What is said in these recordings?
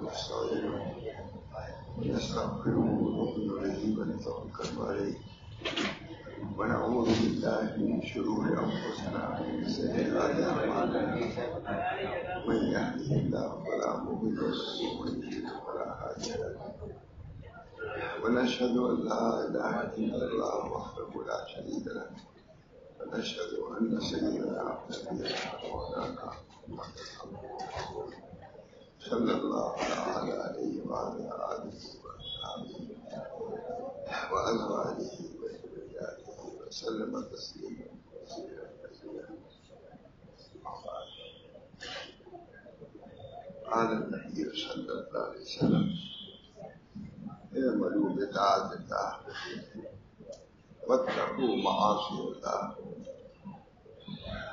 ونستعينه ونستغفره ونؤمن به ونتوكل عليه ونعوذ بالله من شرور أنفسنا ومن سيئات أعمالنا من يهده الله فلا مضل له ومن يضلل فلا هادي له ونشهد أن لا إله إلا الله وحده لا شريك له ونشهد أن سيدنا ونبينا ومولانا صلى الله تعالى عليه وعلى آله وأصحابه وأزواجه وذرياته وسلم تسليما كثيرا كثيرا. قال النبي صلى الله عليه وسلم اعملوا بطاعة الله واتقوا معاصي الله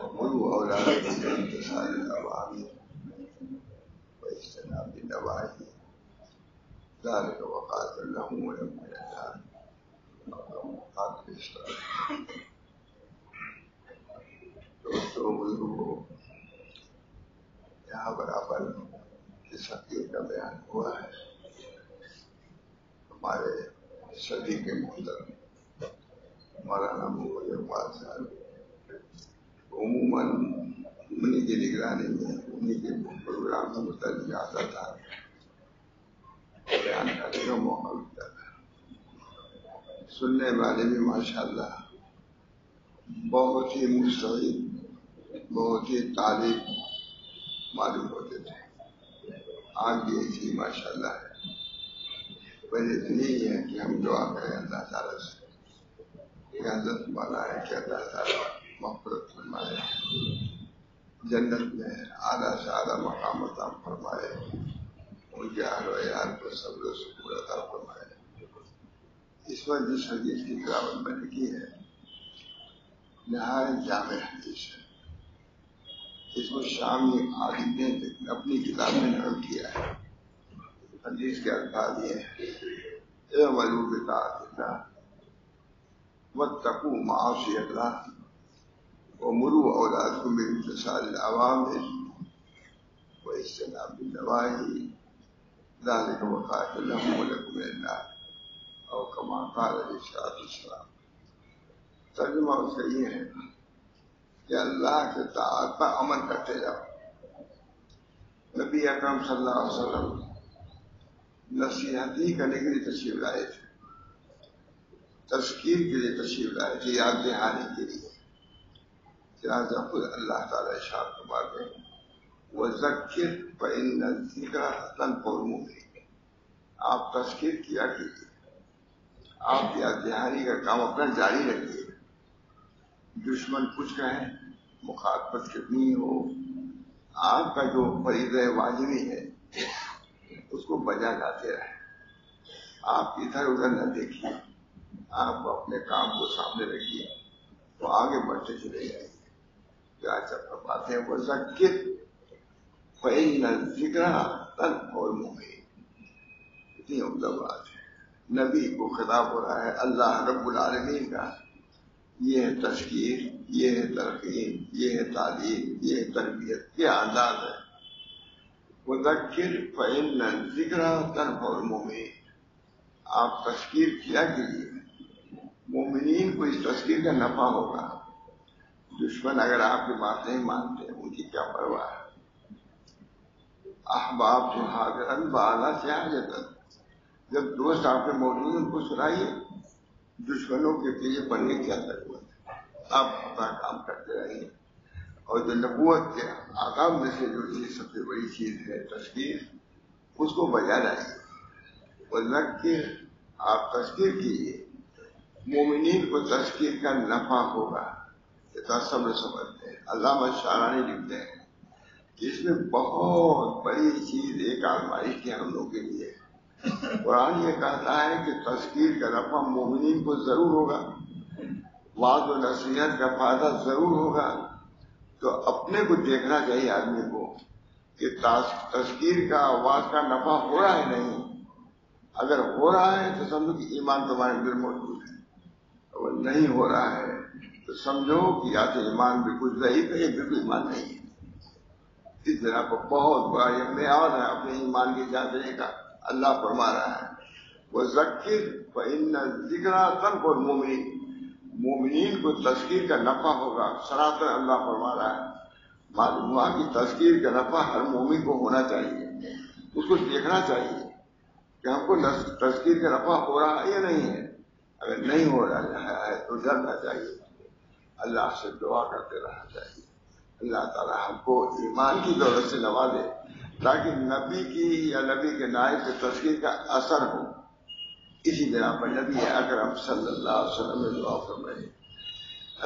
ومروا أولادكم بامتثال الأوامر واجتناب النواهي ذلك وقاتل لهم ولم ينال قاتل الإسلام. دوستوں بزرگوں، یہاں برابر اس حقیقت کا بیان ہوا ہے. ہمارے صدی کے محترم مولانا محمد اقبال صاحب عموماً انہیں کی نگرانی میں انہیں کے پروگرام سے متعلق آتا تھا، بیان کرنے کا موقع ملتا تھا. سننے والے بھی ماشاءاللہ بہت ہی مستعد، بہت ہی طالب معلوم ہوتے تھے. آج بھی ایسی ماشاءاللہ ہے. وجہ اتنی ہی ہے کہ ہم دعا کریں اللہ تعالیٰ سے کہ حضرت مولا ہے کہ اللہ تعالیٰ مغفرت فرمائے، جنت میں اعلیٰ سے اعلیٰ مقام عطا فرمائے، ان کے اہل و عیال کو صبر و سکون عطا فرمائے. اس وقت جس حدیث کی تلاوت میں نے کی ہے نہایت جامع حدیث ہے. اس کو شامی عالم نے اپنی کتاب میں نقل کیا ہے. حدیث کے الفاظ یہ ہیں: اعملوا بطاعة الله واتقوا معاصي الله ومروا أولادكم بامتثال الأوامر واجتناب النواهي ذلك وقاتل لهم ولكم من النار أو كما قال عليه الصلاة والسلام. ترجمہ اس کا یہ ہے کہ اللہ کے طاعت پر عمل کرتے جاؤ. نبی اکرم صلی اللہ علیہ وسلم نصیحتی کرنے کے لیے تشریف لائے تھے، تذکیر کے لیے تشریف لائے تھے، یاد دہانی کے لیے. چنانچہ خود اللہ تعالیٰ ارشاد فرماتے ہیں وَذَكِّرْ فَإِنَّ الذِّكْرَ تَنفَعُ الْمُؤْمِنِينَ. آپ تذکیر کیا کیجیے، آپ یاد دہانی کا کام اپنا جاری رکھیے. دشمن کچھ کہیں، مخالفت کتنی ہو، آپ کا جو فریضہ واجبی ہے اس کو بجا لاتے رہیں. آپ ادھر ادھر نہ دیکھیے، آپ اپنے کام کو سامنے رکھیے تو آگے بڑھتے چلے جائیں. کیا فرماتے ہیں وَذَكِّرْ فَإِنَّ الذِّكْرَ تَنفَعُ الْمُؤْمِنِينَ. اتنی عمدہ بات ہے. نبی کو خطاب ہو رہا ہے اللہ رب العالمین کا. یہ ہے تذکیر، یہ ہے ترغیب، یہ ہے تعلیم، یہ ہے تربیت. یہ انداز ہے وَذَكِّرْ فَإِنَّ الذِّكْرَ تَنفَعُ الْمُؤْمِنِينَ. آپ تذکیر کیا کیجیے، مومنین کو اس تذکیر کا نفع ہوگا. دشمن اگر آپ کی بات نہیں مانتے ان کی کیا پرواہ ہے. احباب جو حاضرن بالا سے حاجتن. جب دوست آپ کے موجود ان کو سنائیے. دشمنوں کے پیچھے پڑنے کی کیا ضرورت ہے. آپ اپنا کام کرتے رہیے. اور جو نبوت کے آغاز میں سے جو چیز سب سے بڑی چیز ہے تذکیر، اس کو بجا لائیے. وَذَكِّرْ، آپ تذکیر کیجیے. مومنین کو تذکیر کا نفع ہوگا. صبر سمجھتے ہیں. علامہ شعرانی لکھتے ہیں کہ اس میں بہت بڑی چیز ایک آزمائش کی ہم لوگوں کے لیے. قرآن یہ کہتا ہے کہ تذکیر کا نفع مومنین کو ضرور ہوگا، وعظ و نصیحت کا فائدہ ضرور ہوگا. تو اپنے کو دیکھنا چاہیے آدمی کو کہ تذکیر کا آواز کا نفع ہو رہا ہے نہیں. اگر ہو رہا ہے تو سمجھو کہ ایمان تمہارے اندر موجود ہے. اگر نہیں ہو رہا ہے تو سمجھو کہ یا تو ایمان بالکل ضعیف ہے یا بالکل ایمان نہیں ہے. اس بنا پر بہت بڑا یہ معیار ہے اپنے ایمان کی جانچنے کا. اللہ فرما رہا ہے وَذَكِّرْ فَإِنَّ الذِّكْرَىٰ تَنفَعُ الْمُؤْمِنِينَ. مومنین کو تذکیر کا نفع ہوگا. سراپر اللہ فرما رہا ہے. معلوم ہوا کہ تذکیر کا نفع ہر مومن کو ہونا چاہیے. اس کو دیکھنا چاہیے کہ ہم کو تذکیر کا نفع ہو رہا ہے یا نہیں ہے. اگر نہیں ہو رہا ہے تو ڈرنا چاہیے, اللہ سے دعا کرتے رہنا چاہیے. اللہ تعالیٰ ہم کو ایمان کی دولت سے نوازے تاکہ نبی کی یا نبی کے نائب کے تذکیر کا اثر ہو. اسی بنا پر نبی اکرم صلی اللہ علیہ وسلم نے دعا فرمائی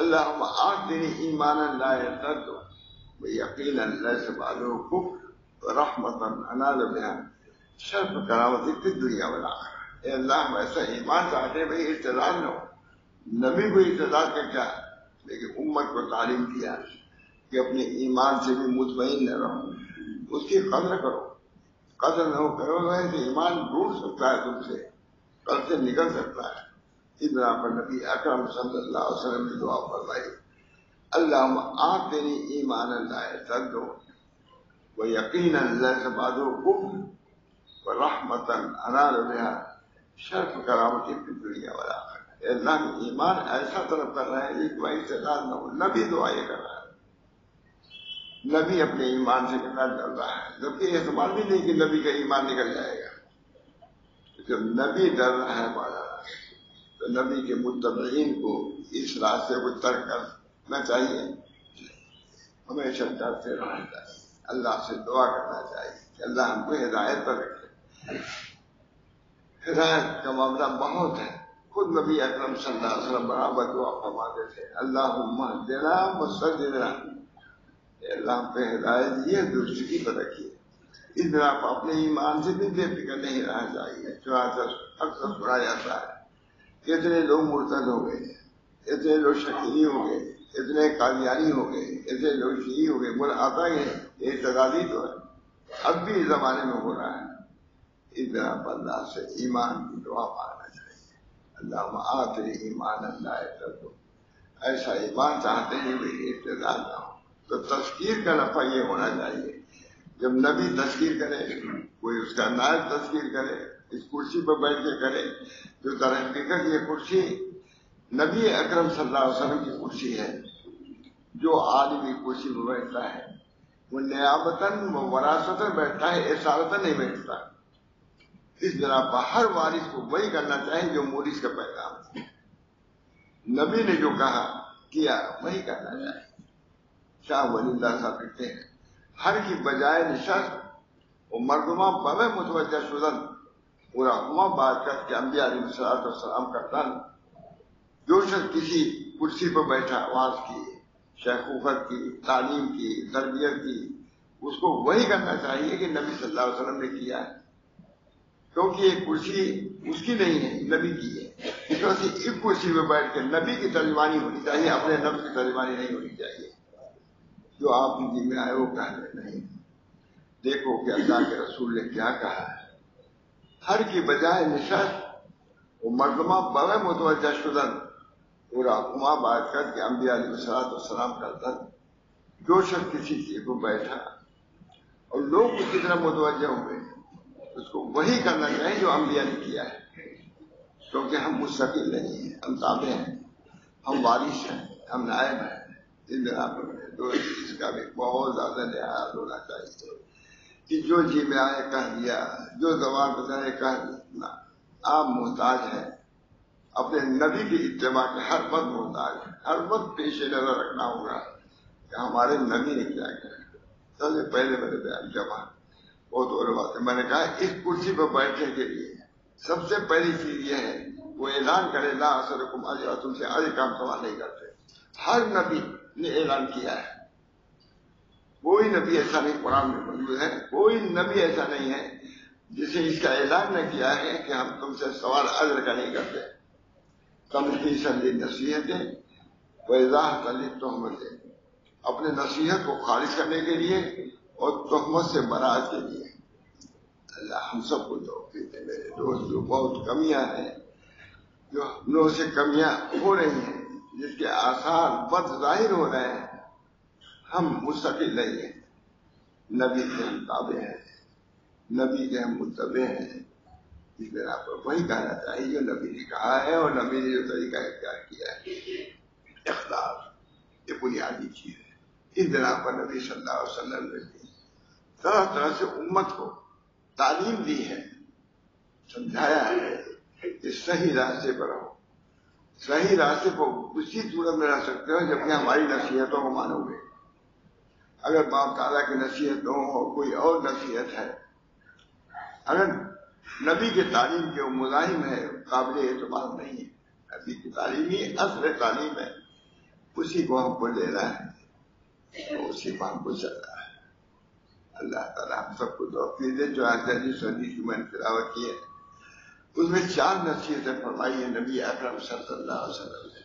اللہم آتنی ایمانا لا یرتد ویقینا لیس بعدہ کفر ورحمتا انال بہا شرف کرامت فی الدنیا والآخرہ. اے اللہ ہم ایسا ایمان چاہتے ہیں بھئی ارتداد نہ ہو. نبی کو ارتداد کا کیا, لیکن امت کو تعلیم دیا کہ اپنے ایمان سے بھی مطمئن نہ رہو, اس کی قدر کرو. قدر نہ ہو کرو گے تو ایمان ڈوب سکتا ہے تم سے, قلب سے نکل سکتا ہے. اس بنا پر نبی اکرم صلی اللہ علیہ وسلم نے دعا فرمائی اللہم آتنی ایمانا لا یرتد ویقینا لیس بعدہ کفر ورحمتا انال بہا شرف کرامت فی الدنیا والآخرہ. اے اللہ ایمان ایسا طلب کر رہے ہیں کہ کوئی ارتداد نہ ہو. نبی دعا یہ کر رہا ہے. نبی اپنے ایمان سے کتنا ڈر رہا ہے, جبکہ احتمال بھی نہیں کہ نبی کا ایمان نکل جائے گا. جب نبی ڈر رہا ہے ہمارا تو نبی کے متبعین کو اس راستے کو ترک کرنا چاہیے. ہمیشہ ڈرتے رہنا چاہیے, اللہ سے دعا کرنا چاہیے کہ اللہ ہم کو ہدایت پر رکھے. ہدایت کا معاملہ بہت ہے. خود نبی اکرم صلی اللہ علیہ وسلم برابر دعا فرماتے تھے اللہم اہدنا وسددنا. اللہ ہم پہ ہدایت یہ درستگی پر رکھیے. اس بنا پر اپنے ایمان سے بھی بے فکر نہیں رہنا چاہیے. چنانچہ اکثر سنا جاتا ہے اتنے لوگ مرتد ہو گئے, اتنے لوگ شکیلی ہو گئے, اتنے قادیانی ہو گئے, اتنے لوگ شیعی ہو گئے. بول آتا ہے یہ اعتدادی تو ہے, اب بھی اس زمانے میں ہو رہا ہے. اس بنا پر اللہ سے ایمان کی دعا مانگنا چاہیے. اللہم آتنی ایمانا لا یرتد. ایسا ایمان چاہتے ہیں بھی ارتداد نہ ہو. تو تذکیر کا نفع یہ ہونا چاہیے جب نبی تذکیر کرے, کوئی اس کا نائب تذکیر کرے, اس کرسی پر بیٹھ کے کرے. جو در حقیقت یہ کرسی نبی اکرم صلی اللہ علیہ وسلم کی کرسی ہے. جو آدمی کرسی پر بیٹھتا ہے وہ نیابتاً و وراثتاً بیٹھتا ہے, اصالتاً نہیں بیٹھتا. اس بنا پر ہر وارث کو وہی کرنا چاہیے جو مورث کا پیغام. نبی نے جو کہا کیا وہی کرنا چاہیے. شاہ ولی اللہ صاحب کہتے ہیں ہر کی بجائے نشست و مردمہ بغیر متوجہ شدن ورحمہ بارکت کے انبیاء علیہ السلام کا تن. جو شخص کسی کرسی پر بیٹھا آواز کی, شیخوخت کی, تعلیم کی, تربیت کی, اس کو وہی کرنا چاہیے کہ نبی صلی اللہ علیہ وسلم نے کیا ہے. کیونکہ یہ کرسی اس کی نہیں ہے, نبی کی ہے. اس وجہ سے ایک کرسی پہ بیٹھ کے نبی کی ترجمانی ہونی چاہیے, اپنے نفس کی ترجمانی نہیں ہونی چاہیے. جو آپ کی جی میں آئے وہ کہنے نہیں. دیکھو کہ اللہ کے رسول نے کیا کہا ہے. ہر کی بجائے نشست وہ مردمہ بغیر متوجہ شدن اور رحمہ بارکت کے انبیاء علیہ السلام کا تن. جو شخص کسی چیز کو بیٹھا اور لوگ اس کی طرف متوجہ ہوئے اس کو وہی کرنا چاہیے جو انبیاء نے کیا ہے. کیونکہ ہم مستقل نہیں ہیں, ہم تابع ہیں, ہم وارث ہیں, ہم نائب ہیں. اس بنا پر تو اس کا بھی بہت زیادہ لحاظ ہونا چاہیے کہ جو جی میں آئے کہہ دیا, جو زبان پہ چاہے کہہ دیا. آپ محتاج ہیں اپنے نبی کی اتباع کے, ہر وقت محتاج ہیں. ہر وقت پیش نظر رکھنا ہوگا کہ ہمارے نبی نے کیا کیا. سب سے پہلے میرے بیان جمع بہت اور بات ہے. میں نے کہا اس کرسی پر بیٹھنے کے لیے سب سے پہلی چیز یہ ہے وہ اعلان کرے لا اسألکم اجرا, تم سے اجر کا ہم سوال نہیں کرتے. ہر نبی نے اعلان کیا ہے. کوئی نبی ایسا نہیں قرآن میں موجود ہے, کوئی نبی ایسا نہیں ہے جسے اس کا اعلان نہ کیا ہے کہ ہم تم سے سوال اجر کا نہیں کرتے. تمخیصاً للنصیحۃ وإزاحۃ للتہمۃ, اپنے نصیحت کو خارج کرنے کے لیے اور تہمت سے براءت کے لیے. اللہ ہم سب کو توفیق دے. میرے دوست جو بہت کمیاں ہیں, جو ہم لوگوں سے کمیاں ہو رہی ہیں, جس کے آثار بد ظاہر ہو رہے ہیں, ہم مستقل نہیں ہیں. نبی کے ہم تابع ہیں، نبی کے ہم متبع ہیں، اس بنا پر وہی کہنا چاہیے جو نبی نے کہا ہے اور نبی نے جو طریقہ اختیار کیا ہے۔ اخلاص یہ بنیادی چیز ہے۔ اس بنا پر نبی صلی اللہ علیہ وسلم نے بھی طرح طرح سے امت کو تعلیم دی ہے، سمجھایا ہے کہ صحیح راستے پر رہو، صحیح راستے پر اسی صورت میں رہ سکتے ہو جبکہ ہماری نصیحتوں کو مانو گے۔ اگر باپ تعالیٰ کی نصیحت نہ ہو، کوئی اور نصیحت ہے، اگر نبی کے تعلیم کے وہ مزاحم ہے، قابل اعتبار نہیں ہے۔ نبی کی تعلیم ہی اصل تعلیم ہے، اسی کو ہم کو لینا ہے، اسی کو ہم کو چلنا ہے۔ اللہ تعالیٰ ہم سب کو توفیق دے۔ جو حدیث کی میں نے تلاوت کی ہے اس میں 4 نصیحتیں فرمائی ہیں نبی اکرم صلی اللہ علیہ وسلم نے۔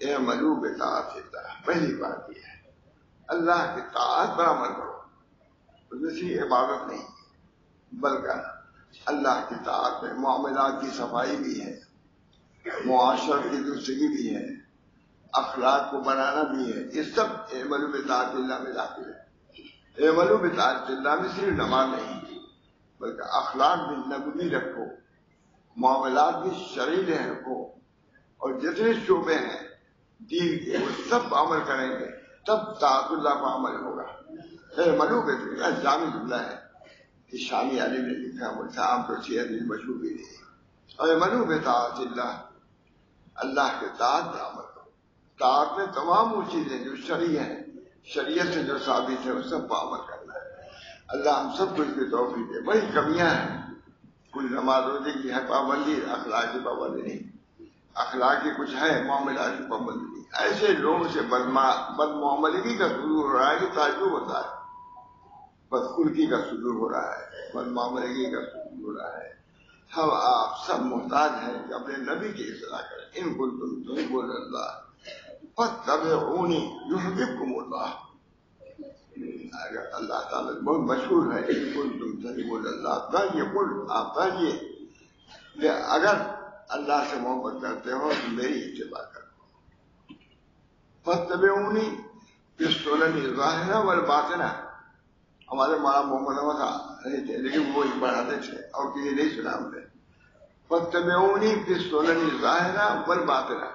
اعملوا بطاعت اللہ، پہلی بات یہ ہے اللہ کی طاعت پر عمل کرو۔ اس میں صرف عبادت نہیں بلکہ اللہ کی طاعت میں معاملات کی صفائی بھی ہے، معاشرت کی درستگی بھی ہے، اخلاق کو بنانا بھی ہے۔ یہ سب اعملوا بطاعت اللہ میں داخل ہے۔ اعملوا بطاعت اللہ میں صرف نماز نہیں بلکہ اخلاق بھی نبوی رکھو، معاملات بھی شرعی رکھو، اور جتنے شعبے ہیں دین کے وہ سب عمل کریں گے تب طاعت اللہ پر عمل ہوگا۔ اعملوا بطاعت اللہ جامع جملہ ہے کہ شامی عالم نے لکھا، وہ عام طور سے حدیث مشہور بھی نہیں۔ اور اعملوا بطاعت اللہ، اللہ کے طاعت پر عمل کرو۔ طاعت میں تمام وہ چیزیں جو شرعی ہیں، شریعت سے جو ثابت ہے وہ سب پر عمل کرنا ہے۔ اللہ ہم سب کو اس کی توفیق دے۔ بڑی کمیاں ہیں، کوئی نماز روزے کی ہے پابندی، اخلاق کی پابندی نہیں، اخلاق کی کچھ ہے، معاملات کی پابندی نہیں۔ ایسے لوگوں سے بد معاملگی کا صدور ہو رہا ہے کہ تعجب ہوتا ہے، بدخلقی کا صدور ہو رہا ہے، بد معاملگی کا صدور ہو رہا ہے۔ ہم آپ سب محتاج ہیں کہ اپنے نبی کی اصلاح کریں۔ ان کنتم تحبون اللہ فاتبعونی یحببکم اللہ۔ اگر اللہ تعالیٰ بہت مشہور ہے، ان کنتم تحبون اللہ، کہیے قل، آپ کہیے کہ اگر اللہ سے محبت کرتے ہو تو میری اتباع کرو۔ فاتبعونی فی السنن الظاہرہ والباطنہ۔ ہمارے مولانا محمد احمد رہے تھے لیکن وہ پڑھاتے تھے اور کسی نہیں سنا ہم نے۔ فاتبعونی فی السنن الظاہرہ والباطنہ،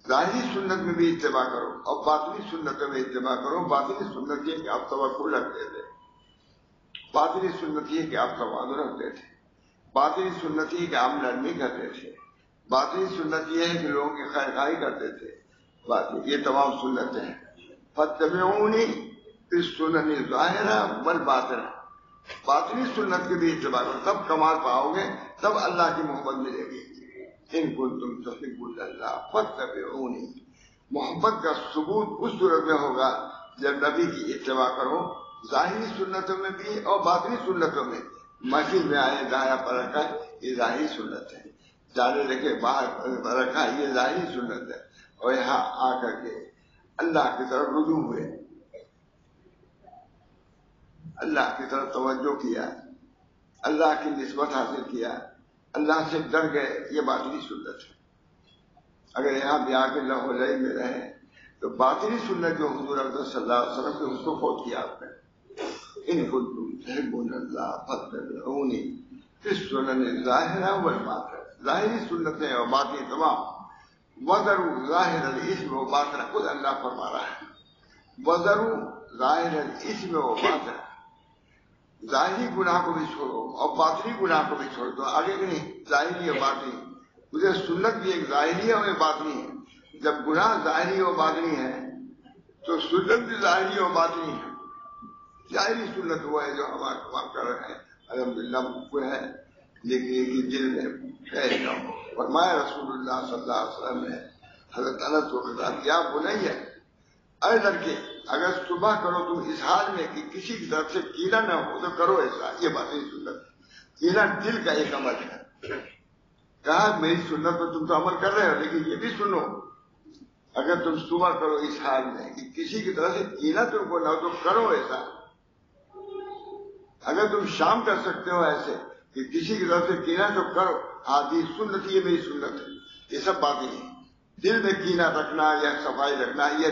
ظاہری سنت میں بھی اتباع کرو اور باطنی سنت میں اتباع کرو۔ باطنی سنت یہ کہ آپ توکل رکھتے تھے، باطنی سنت یہ کہ آپ تواضع رکھتے تھے، باطنی سنت یہ کہ آپ نرمی کرتے تھے، باطنی سنت یہ ہے کہ لوگوں کی خیرخواہی کرتے تھے۔ یہ تمام سنتیں ہیں۔ فاتبعونی فی السنن الظاہرہ والباطنہ، باطنی سنت کی بھی اتباع کرو، تب کمال پاؤ گے، تب اللہ کی محبت ملے گی۔ ان کنتم تحبون اللہ فاتبعونی، محبت کا ثبوت اس صورت میں ہوگا جب نبی کی اتباع کرو، ظاہری سنتوں میں بھی اور باطنی سنتوں میں۔ مسجد میں آئے دایاں پر رکھا یہ ظاہری سنت ہے، جانے لگے باہر پر رکھا یہ ظاہری سنت ہے، اور یہاں آ کر کے اللہ کی طرف رجوع ہوئے، اللہ کی طرف توجہ کیا، اللہ کی نسبت حاصل کیا، اللہ سے ڈر گئے، یہ باطنی سنت ہے۔ اگر یہاں بھی آ کے لہو لہی میں رہیں تو باطنی سنت جو حضور اکرم صلی اللہ علیہ وسلم سے اس کو فوت کیا آپ نے۔ ان کنتم تحبون اللہ فاتبعونی فی السنن الظاہرہ والباطنہ، ظاہری سنتیں اور باطنی تمام۔ وذروا ظاہر الاسم و باطنہ، خود اللہ فرما رہا ہے وذروا ظاہر الاسم و باطنہ، ظاہری گناہ کو بھی چھوڑو اور باطنی گناہ کو بھی چھوڑ دو۔ آگے کہ نہیں، ظاہری اور باطنی، مجھے سنت بھی ایک ظاہری ہے اور ایک باطنی ہے۔ جب گناہ ظاہری اور باطنی ہے تو سنت بھی ظاہری اور باطنی ہے۔ ظاہری سنت وہ ہے جو ہم کر رہے ہیں، الحمدللہ وہ ہے، لیکن ایک دل میں خیر نہ ہو۔ فرمایا رسول اللہ صلی اللہ علیہ وسلم نے حضرت انس کو خطاب کیا، بنیہ اے لڑکے، اگر صبح کرو تم اس حال میں کہ کسی کی طرف سے کینہ نہ ہو تو کرو ایسا، یہ باطنی سنت ہے۔ کینہ دل کا ایک عمل ہے۔ کہا میری سنت پر تم تو عمل کر رہے ہو لیکن یہ بھی سنو، اگر تم صبح کرو اس حال میں کہ کسی کی طرف سے کینہ تم کو نہ ہو تو کرو ایسا، اگر تم شام کر سکتے ہو ایسے کہ کسی کی طرف سے کینہ تو کرو، آدھی سنت یہ میری سنت ہے۔ یہ سب باطنی ہے، دل میں کینہ رکھنا یا صفائی رکھنا یہ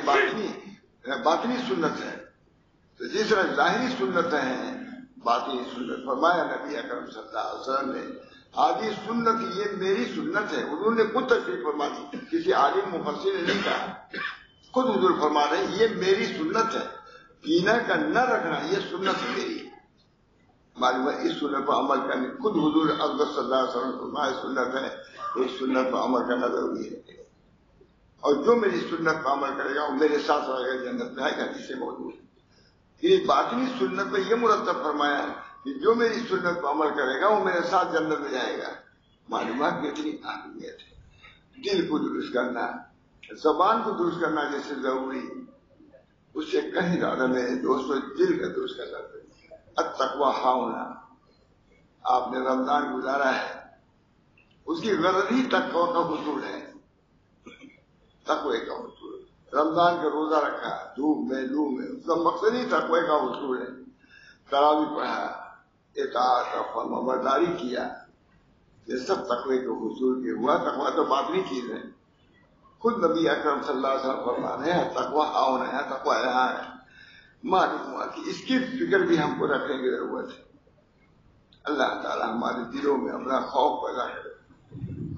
باطنی سنت ہے۔ تو جس طرح ظاہری سنتیں ہیں باطنی سنت، فرمایا نبی اکرم صلی اللہ علیہ وسلم نے آدھی سنت یہ میری سنت ہے، حضور نے خود تشریف فرما دی، کسی عالم مفسر نے نہیں کہا، خود حضور فرما رہے ہیں یہ میری سنت ہے، پینا کا نہ رکھنا یہ سنت میری ہے۔ معلوم ہے اس سنت پر عمل کرنے، خود حضور اقدس صلی اللہ علیہ وسلم فرمایا سنت ہے، اس سنت پر عمل کرنا ضروری ہے، اور جو میری سنت پر عمل کرے گا وہ میرے ساتھ رہے گا، جنت میں آئے گا، جسے موجود ہے۔ یہ باطنی سنت میں یہ مرتب فرمایا ہے کہ جو میری سنت پر عمل کرے گا وہ میرے ساتھ جنت میں جائے گا۔ معلومات کی اتنی اہمیت ہے۔ دل کو درست کرنا، زبان کو درست کرنا جیسے ضروری، اس سے کہیں زیادہ میں دوستوں دل کا درست کرنا ضروری۔ التقویٰ ہاؤنا، آپ نے رمضان گزارا ہے، اس کی غرض ہی تقویٰ کا حصول ہے، تقوی کا حصول۔ رمضان کا روزہ رکھا دھوپ میں لو میں، اس کا مقصد ہی تقوی کا حصول ہے۔ تراویح پڑھا، اطاعت اور فرمانبرداری کیا، یہ سب تقوی کے حصول کے ہوا۔ تقوی تو باطنی چیز ہے، خود نبی اکرم صلی اللہ علیہ وسلم فرما رہے ہیں تقویٰ ہاؤنا ہے، تقویٰ یہاں ہے۔ معلوم ہوا کہ اس کی فکر بھی ہم کو رکھنے کی ضرورت ہے۔ اللہ تعالیٰ ہمارے دلوں میں اپنا خوف پیدا کرے،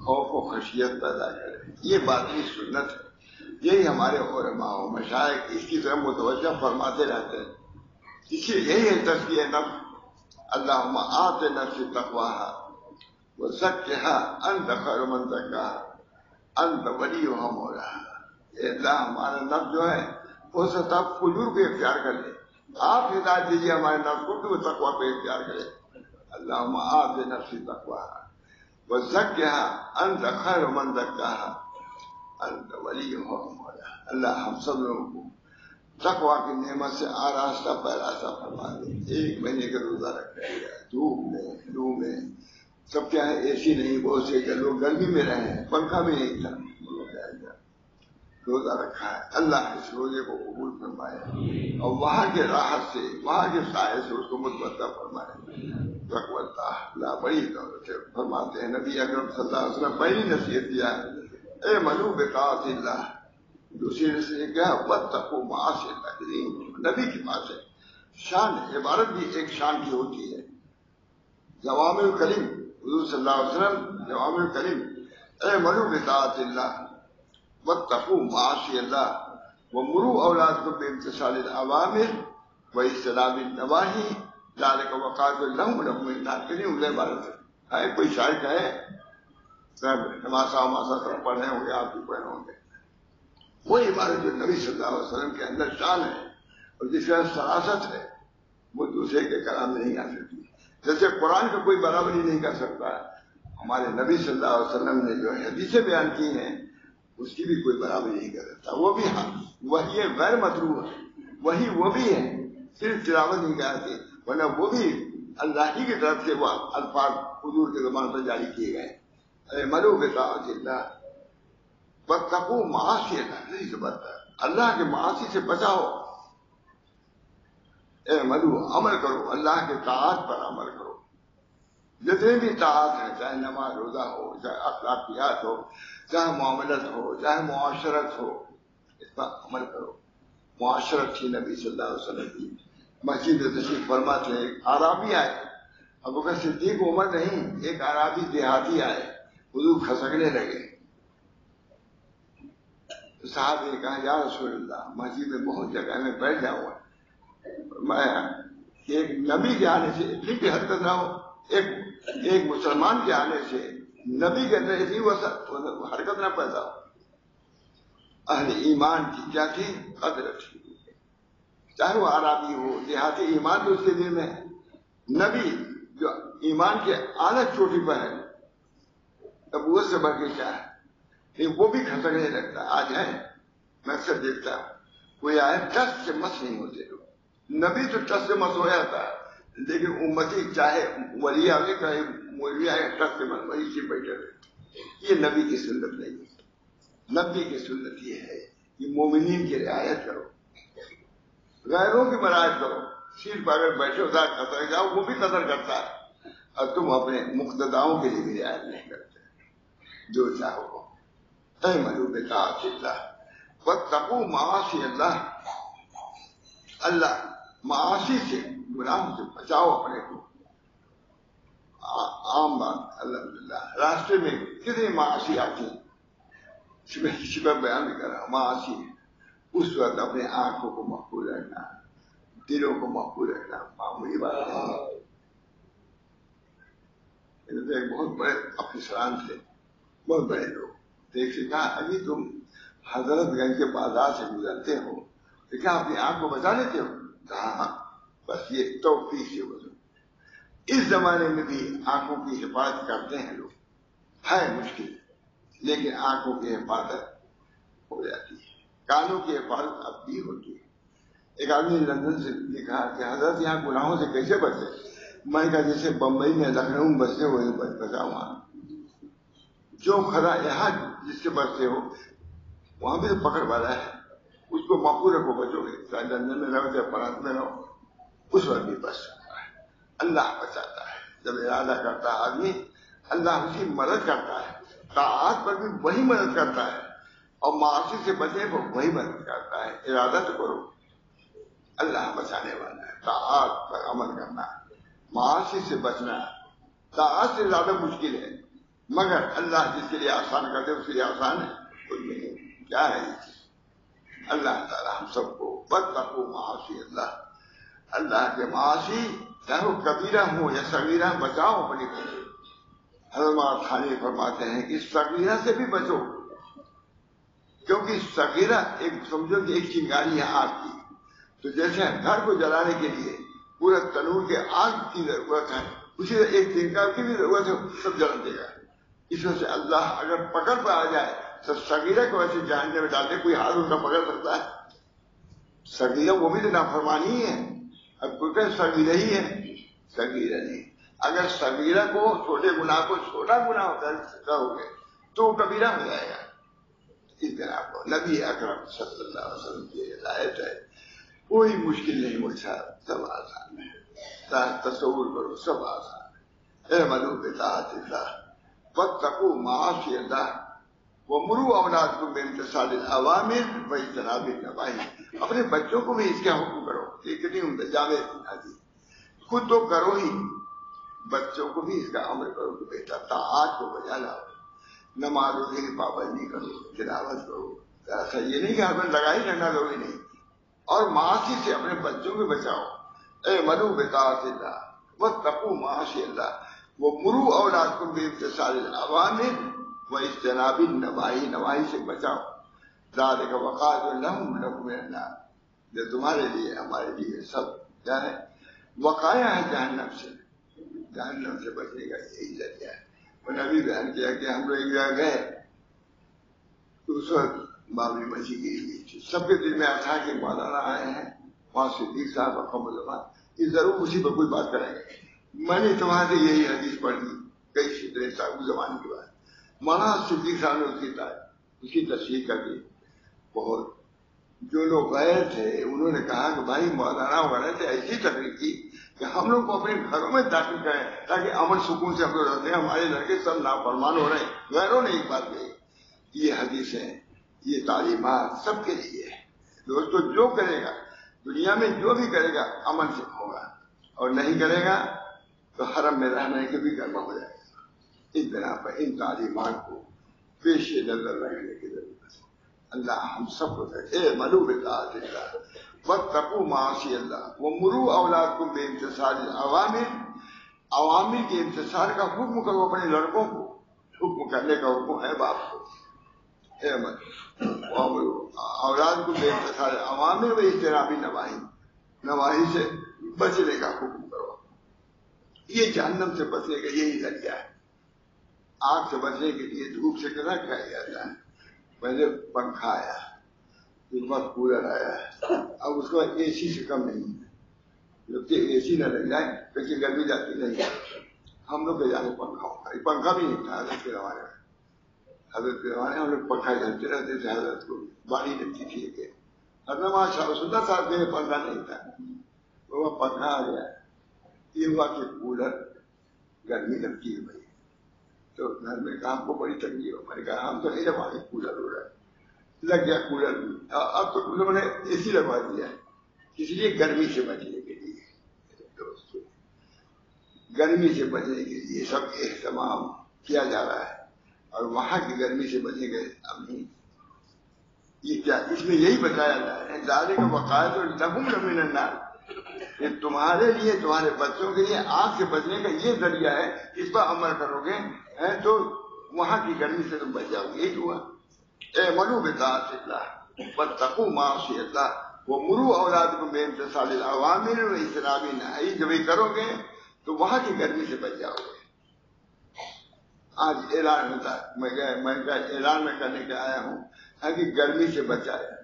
خوف و خشیت پیدا کرے، یہ باطنی سنت ہے۔ یہی ہمارے علماء و مشائخ اس کی طرف متوجہ فرماتے رہتے ہیں، اس لیے یہی ہے تزکیہ نفس۔ اللہم آت نفس تقواہا وزکھا انت خیر من زکاہا انت ولیھا مولاھا۔ اے اللہ ہمارا نفس جو ہے وہ سب فجور کو اختیار کر لے، آپ ہدایت دیجیے ہمارے نفس کو کہ وہ تقویٰ کو اختیار کرے۔ اللہم آت نفس تقواہا وزکھا انت خیر من زکاہا انت ولیھا مولاھا۔ اللہ ہم سب لوگوں کو تقویٰ کی نعمت سے آراستہ پیراستہ فرما دے۔ ایک مہینے کا روزہ رکھا گیا، دھوپ میں لو میں، سب کیا ہے اے سی نہیں، بہت سے لوگ گرمی میں رہے ہیں، پنکھا بھی نہیں تھا، روزہ رکھا ہے۔ اللہ اس روزے کو قبول فرمائے اور وہاں کے راحت سے، وہاں کے سائے سے اس کو متوجہ فرمائے۔ تقوی اللہ بڑی دولت ہے۔ فرماتے ہیں نبی اکرم صلی اللہ علیہ وسلم پہلی نصیحت دیا ہے اے ملو بطاعت اللہ، دوسری نصیحت کیا ہے واتقوا معاصی اللہ۔ نبی کی بات ہے، شان عبارت بھی ایک شان کی ہوتی ہے۔ جوامع الکلم، حضور صلی اللہ علیہ وسلم جوامع الکلم، اے ملو بطاعت اللہ واتقوا معاصی اللہ ومروا اولادکم بامتثال الاوامر واجتناب النواہی ذلک وقار لهم لهم النار۔ کتنی عمدہ عبارت ہے۔ کوئی شاعر کہے سب نمازہ سب پڑھے ہوں گے، آپ بھی پڑھے ہوں گے، وہ عبارت جو نبی صلی اللہ علیہ وسلم کے اندر شان ہے اور جس کا سراست ہے وہ دوسرے کے کلام میں نہیں آ سکتی۔ جیسے قرآن کا کوئی برابری نہیں کر سکتا، ہمارے نبی صلی اللہ علیہ وسلم نے جو حدیثیں بیان کی ہیں اس کی بھی کوئی برابری نہیں کر سکتا۔ وہ بھی وہی غیر مطلوب ہے، وہی وہ بھی ہے، صرف تلاوت نہیں کرتے، ورنہ وہ بھی اللہ ہی کی طرف سے وہ الفاظ حضور کے زبان پر جاری کیے گئے۔ اے ملو بطاعت اللہ واتقوا معاصی اللہ، نہیں سمجھتا اللہ کے معاصی سے بچاؤ۔ اے ملو عمل کرو، اللہ کے طاعت پر عمل کرو، جتنے بھی طاعت ہیں، چاہے نماز روزہ ہو، چاہے اخلاقیات ہو، چاہے معاملت ہو، چاہے معاشرت ہو، اس پر عمل کرو۔ معاشرت تھی نبی صلی اللہ علیہ وسلم کی۔ مسجد تشریف فرما تھے، ایک عرابی آئے، ابوبکر صدیق عمر نہیں، ایک عرابی دیہاتی آئے، حضور کھسکنے لگے۔ صاحب نے کہا یا رسول اللہ مسجد میں بہت جگہ میں بیٹھ جاؤں گا، میں ایک نبی کے آنے سے اتنی بھی حرکت نہ ہو، ایک مسلمان کے آنے سے نبی کے اندر اتنی حرکت نہ پیدا ہو۔ اہل ایمان کی کیا تھی قدر تھی، چاہے وہ عربی ہو دیہاتی، ایمان تو اس کے دل میں ہے۔ نبی جو ایمان کے اعلیٰ چوٹی پر ہے، نبوت سے بڑھ کے کیا ہے، لیکن وہ بھی کھسکنے لگتا ہے۔ آج ہے میں اکثر دیکھتا ہوں کوئی آئے ٹس سے مس نہیں ہوتے لوگ، نبی تو ٹس سے مس ہو جاتا ہے، لیکن امتی چاہے ولی آگے چاہے مولوی آئے ٹس سے مس وہی سے بیٹھے رہے۔ یہ نبی کی سنت نہیں ہے۔ نبی کی سنت یہ ہے کہ مومنین کی رعایت کرو، غیروں کی مراعات کرو۔ سیٹ پر اگر بیٹھے ہو قدر جاؤ، وہ بھی قدر کرتا ہے، اور تم اپنے مقتداؤں کے لیے بھی رعایت نہیں کرتے، جو چاہو۔ اعملوا بطاعت اللہ واتقوا معاصی اللہ۔ اللہ معاشی سے گناہوں سے بچاؤ اپنے کو. عام بات الحمدللہ راستے میں کتنی معاشی آتی ہیں, کسی پر بیان نہیں کر رہا, معاشی اس وقت اپنے آنکھوں کو محفوظ رکھنا, دلوں کو محفوظ رکھنا معمولی بات نہیں. ایک بہت بڑے افسران تھے, بہت بڑے لوگ, دیکھ سے کہا ابھی تم حضرت گنج کے بازار سے گزرتے ہو تو کیا اپنی آنکھ کو بچا لیتے ہو؟ کہا ہاں, بس یہ توفیق سے گزرو. اس زمانے میں بھی آنکھوں کی حفاظت کرتے ہیں لوگ, ہے مشکل لیکن آنکھوں کی حفاظت ہو جاتی ہے. کانوں کی حفاظت اب بھی ہوتی ہے. ایک آدمی لندن سے لکھا کہ حضرت یہاں گناہوں سے کیسے بچے؟ میں نے کہا جیسے بمبئی میں لکھنؤ میں بچتے ہوئے بچا وہاں جو خدا یہاں جس سے بچتے ہو وہاں بھی تو پکڑ والا ہے, اس کو محفوظ رکھو, بچو گے. چاہے لندن میں رہو چاہے فرانس میں رہو, اس وقت بھی بچ سکتا ہے. اللہ بچاتا ہے جب ارادہ کرتا ہے آدمی, اللہ اس کی مدد کرتا ہے. طاعات پر بھی وہی مدد کرتا ہے اور معاشی سے بچے تو وہی مدد کرتا ہے. ارادہ تو کرو, اللہ بچانے والا ہے. طاعات پر عمل کرنا, معاشی سے بچنا طاعت سے زیادہ مشکل ہے, مگر اللہ جس کے لیے آسان کرتے اس کے لیے آسان ہے. کچھ نہیں, کیا ہے یہ چیز. اللہ تعالیٰ ہم سب کو واتقوا معاصی اللہ, اللہ کے معاشی چاہے وہ کبیرہ ہو یا صغیرہ بچاؤ اپنی کو. حضرت خانی فرماتے ہیں کہ صغیرہ سے بھی بچو, کیونکہ صغیرہ ایک سمجھو کہ ایک چنگاری ہے آگ کی, تو جیسے گھر کو جلانے کے لیے پورا تنور کے آگ کی ضرورت ہے, اسی طرح ایک چنگار کی بھی ضرورت ہے, سب جلا دے گا. اس وجہ سے اللہ اگر پکڑ پہ آ جائے تو صغیرہ کو ایسے جہنم میں ڈال دے. کوئی ہاتھ ان کا پکڑ سکتا ہے؟ صغیرہ وہ بھی تو نافرمانی ہی ہے. اب کوئی کہ صغیرہ ہی ہے, صغیرہ نہیں. اگر صغیرہ کو چھوٹے گناہ کو چھوٹا گناہ کرو گے تو وہ کبیرہ ہو جائے گا. اس طرح کو نبی اکرم صلی اللہ علیہ وسلم کی ہدایت ہے, کوئی مشکل نہیں مجھا, سب آسان ہے. تصور کرو سب آسان ہے. اعملوا بطاعت اللہ واتقوا معاصی اللہ وامروا اولادکم بامتثال الاوامر واجتناب النواہی. اپنے بچوں کو بھی اس کا حکم کرو. یہ کتنی عمدہ جامع حدیث, خود تو کرو ہی, بچوں کو بھی اس کا عمل کرو کہ بیٹا طاعات کو بجا لاؤ, نمازوں کی پابندی کرو, تلاوت کرو. ایسا یہ نہیں کہ ہمیں لگائی رہنا ضروری نہیں, اور معاصی سے اپنے بچوں کو بچاؤ. اعملوا بطاعت اللہ واتقوا معاصی اللہ وامروا اولادکم بامتثال الاوامر واجتناب النواہی, نواہی سے بچاؤ. ذالک وقائد لهم لكم من النار, جو تمہارے لیے ہمارے لیے سب کیا ہے, وقایا ہے جہنم سے. جہنم سے بچنے کا یہی ذریعہ ہے. اور نبی بیان کیا کہ ہم لوگ ایک جگہ گئے تو اس وقت بابری مسجد گری ہوئی تھی. سب کے دل میں تھا کہ مولانا آئے ہیں, وہاں صدیق صاحب اقوام الزمان, یہ ضرور اسی پر کوئی بات کریں گے. میں نے تمہاں سے یہی حدیث پڑھ دی کئی شدرے صاحب زمانے کے بعد. مولانا صدیق صاحب نے اس کی تصحیح کر دی. بہت جو لوگ غیر تھے انہوں نے کہا کہ بھائی مولانا وغیرہ سے ایسی تقریر کی کہ ہم لوگ کو اپنے گھروں میں داخل کریں تاکہ امن سکون سے ہم لوگ رہتے ہیں. ہمارے لڑکے سب نافرمان ہو رہے ہیں. غیروں نے ایک بات کہی. یہ حدیثیں, یہ تعلیمات سب کے لیے ہے. دوستو جو کرے گا دنیا میں جو بھی کرے گا امن سے ہوگا, اور نہیں کرے گا تو حرم میں رہنے کے بھی گرما ہو جائے گا. اس بنا پر ان تعلیمات کو پیش نظر رکھنے کی ضرورت ہے. اللہ ہم سب کو اعملوا بطاعت اللہ واتقوا معاصی اللہ وامروا اولادکم بامتثال الاوامر, عوامر کے امتثال کا حکم کرو اپنے لڑکوں کو. حکم کرنے کا حکم ہے باپ کو. اولادکم بامتثال الاوامر واجتناب النواہی, نواہی سے بچنے کا حکم کرو. یہ جہنم سے بچنے کا یہی ذریعہ ہے. آگ سے بچنے کے لیے دھوپ سے کیا کھایا جاتا ہے. پہلے پنکھا آیا, پھر بعد کولر آیا, اب اس کو اے سی سے کم نہیں ہے. جب کہ اے سی نہ لگ جائے کیونکہ گرمی جاتی نہیں. ہم لوگ کے جانے پنکھا ہوتا ہے. پنکھا بھی نہیں تھا حضرت کے زمانے میں. حضرت کے زمانے میں ہم لوگ پنکھا جلتے رہتے تھے. حضرت کو باری لگتی تھی کہ حضرت ماشاء اللہ صاحب کے پنکھا نہیں تھا, وہ پنکھا آ گیا. یہ ہوا کہ کولر گرمی لگتی ہے بھائی, تو گھر میں کام کو بڑی تکلیف ہو. میں نے کہا ہم تو نہیں لگوا گے, کولر ہو رہا ہے. لگ گیا کولر بھی. اب تو لوگوں نے اے سی لگوا دیا ہے. اس لیے گرمی سے بچنے کے لیے دوستوں، گرمی سے بچنے کے لیے سب اہتمام کیا جا رہا ہے، اور وہاں کی گرمی سے بچنے کے ابھی یہ کیا اس میں یہی بتایا جا رہا ہے ذالک وقائد لہم من النار، یہ تمہارے لیے تمہارے بچوں کے لیے آگ سے بچنے کا یہ ذریعہ ہے، اس پر عمل کرو گے تو وہاں کی گرمی سے تم بچ جاؤ گے۔ یہی ہوا اعملوا بطاعۃ اللہ واتقوا معصیۃ اللہ ومروا اولادکم بامتثال الاوامر واجتناب النواہی، جب یہ کرو گے تو وہاں کی گرمی سے بچ جاؤ گے۔ آج اعلان ہوتا ہے، میں اعلان میں کرنے کے آیا ہوں کہ گرمی سے بچایا،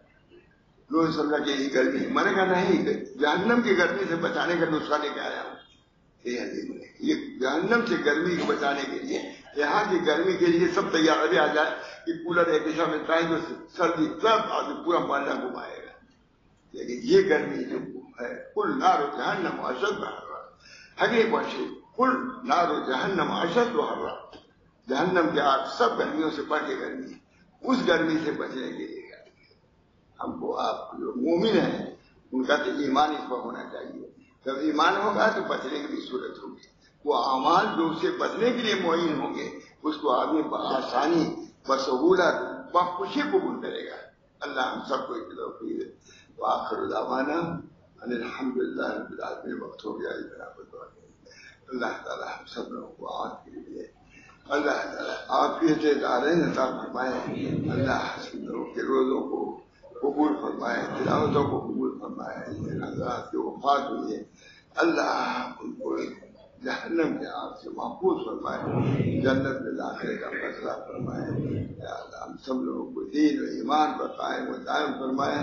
لوگ سمجھا کہ یہ گرمی، میں نے کہا نہیں، جہنم کی گرمی سے بچانے کا نسخہ لے کے آیا ہوں۔ یہ جہنم سے گرمی کو بچانے کے لیے، یہاں کی گرمی کے لیے سب تیاری آ جائے کہ کولر ایک دشا میں چاہے تو سردی سب آدمی پورا محلہ گھمائے گا، لیکن یہ گرمی جو ہے کل نار جہنم اشد حرا، آگے پہنچے کل نار جہنم اشد حرا، جہنم کے آگ سب گرمیوں سے بڑھ کے گرمی ہے، اس گرمی سے بچنے کے لیے ہم کو آپ جو مومن ہیں ان کا تو ایمان اس پر ہونا چاہیے، جب ایمان ہوگا تو بچنے کی بھی صورت ہوگی، وہ اعمال جو اسے بچنے کے لیے معین ہوں گے اس کو آدمی بآسانی بسہولت بخوشی قبول کرے گا۔ اللہ ہم سب کو توفیق دے۔ وآخر دعوانا ان الحمد للہ رب العالمین۔ وقت ہو گیا، اللہ تعالیٰ ہم سب لوگوں کو عافیت دے، اللہ تعالیٰ عافیت دارین عطا فرمائے، اللہ ہم لوگوں کے روزوں کو قبول فرمائے، تلاوتوں کو قبول فرمائے، حضرات کی وفات ہوئی ہے اللہ ان کو جہنم کے آگ سے محفوظ فرمائے، جنت میں داخلے کا فیصلہ فرمائے۔ یا اللہ ہم سب لوگوں کو دین و ایمان پر قائم و دائم فرمائے،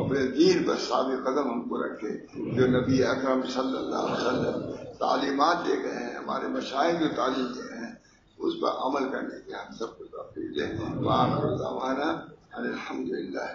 اپنے دین پر ثابت قدم ہم کو رکھے، جو نبی اکرم صلی اللہ علیہ وسلم تعلیمات دے گئے ہیں، ہمارے مشائخ جو تعلیم دے گئے ہیں اس پر عمل کرنے کے ہم سب کو توفیق دے۔ وآخر دعوانا ان الحمد للہ۔